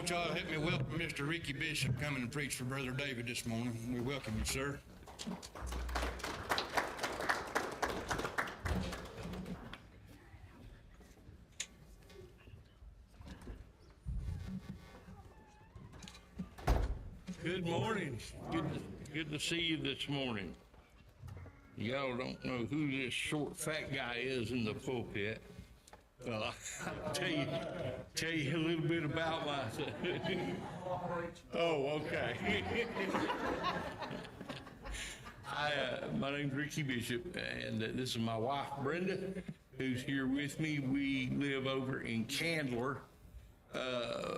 Won't y'all help me welcome Mr. Ricky Bishop coming to preach for Brother David this morning. We welcome you, sir. Good morning. Good to see you this morning. Y'all don't know who this short, fat guy is in the pulpit. Well, I'll tell you a little bit about myself. Oh, okay. My name's Ricky Bishop, and this is my wife, Brenda, who's here with me. We live over in Candler,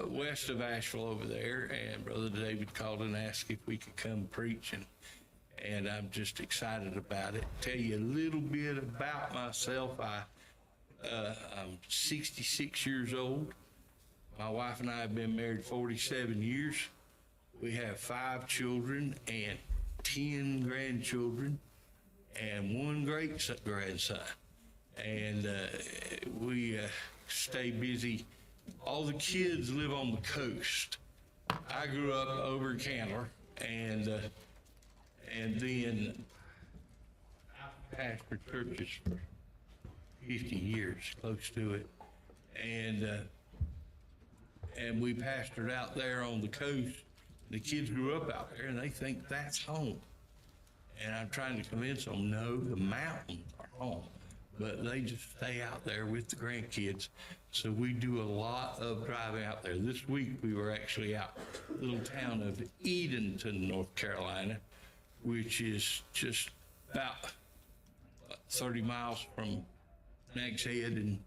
west of Asheville over there, and Brother David called and asked if we could come preach, and I'm just excited about it. Tell you a little bit about myself. I'm 66 years old. My wife and I have been married 47 years. We have 5 children and 10 grandchildren and 1 great-grandson. And we stay busy. All the kids live on the coast. I grew up over in Candler, and then I pastored churches for 50 years, close to it, and we pastored out there on the coast. The kids grew up out there, and they think that's home. And I'm trying to convince them, no, the mountains are home. But they just stay out there with the grandkids. So we do a lot of driving out there. This week we were actually out in the little town of Edenton, North Carolina, which is just about 30 miles from Nags Head and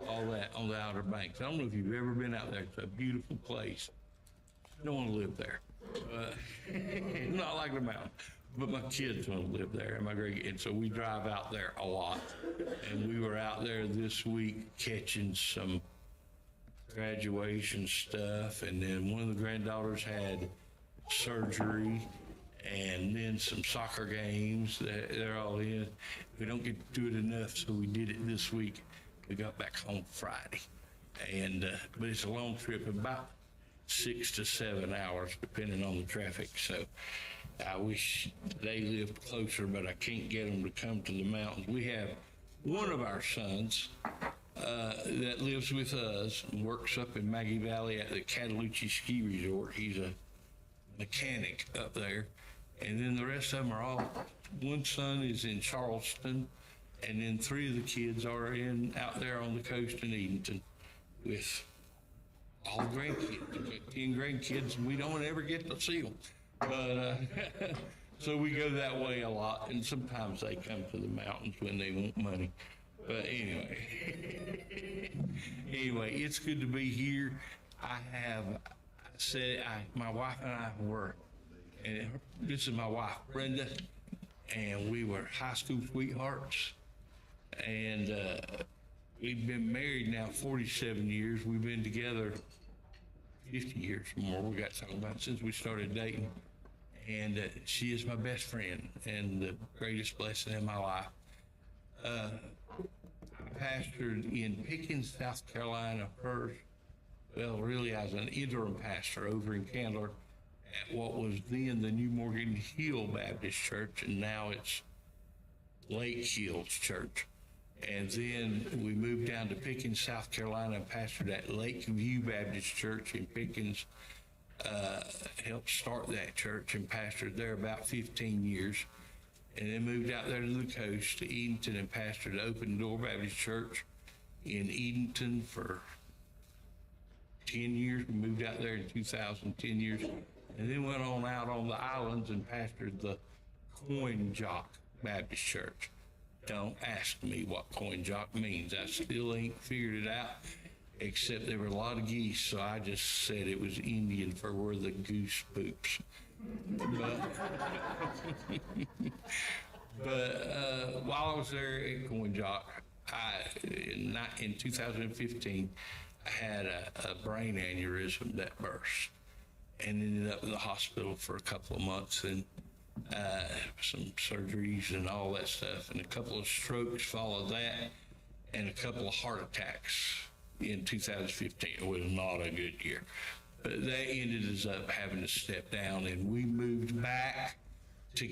all that on the Outer Banks. I don't know if you've ever been out there. It's a beautiful place. I don't want to live there. Not like the mountain. But my kids want to live there, and my great, and so we drive out there a lot. And we were out there this week catching some graduation stuff, and then one of the granddaughters had surgery, and then some soccer games that they're all in. We don't get to do it enough, so we did it this week. We got back home Friday, and but it's a long trip, about 6 to 7 hours, depending on the traffic. So I wish they lived closer, but I can't get them to come to the mountains. We have one of our sons that lives with us and works up in Maggie Valley at the Cataloochee Ski Resort. He's a mechanic up there. And then the rest of them are all, one son is in Charleston, and then 3 of the kids are out there on the coast in Edenton with all the grandkids. We've got 10 grandkids, and we don't ever get to see them. But so we go that way a lot, and sometimes they come to the mountains when they want money. But anyway, it's good to be here. I have said my wife and I were, and this is my wife, Brenda, and we were high school sweethearts, and we've been married now 47 years. We've been together 50 years or more. We got to talk about since we started dating. And she is my best friend and the greatest blessing in my life. I pastored in Pickens, South Carolina first. Well, really, I was an interim pastor over in Candler at what was then the New Morgan Hill Baptist Church, and now it's Lake Hills Church. And then we moved down to Pickens, South Carolina, and pastored at Lakeview Baptist Church in Pickens. Helped start that church and pastored there about 15 years. And then moved out there to the coast to Edenton and pastored Open Door Baptist Church in Edenton for 10 years. We moved out there in 2000, 10 years. And then went on out on the islands and pastored the Coin Jock Baptist Church. Don't ask me what Coin Jock means. I still ain't figured it out, except there were a lot of geese, so I just said it was Indian for where the goose poops. But while I was there at Coin Jock, in 2015, I had a brain aneurysm that burst and ended up in the hospital for a couple of months, and some surgeries and all that stuff, and a couple of strokes followed that, and a couple of heart attacks in 2015. It was not a good year. But that ended us up having to step down, and we moved back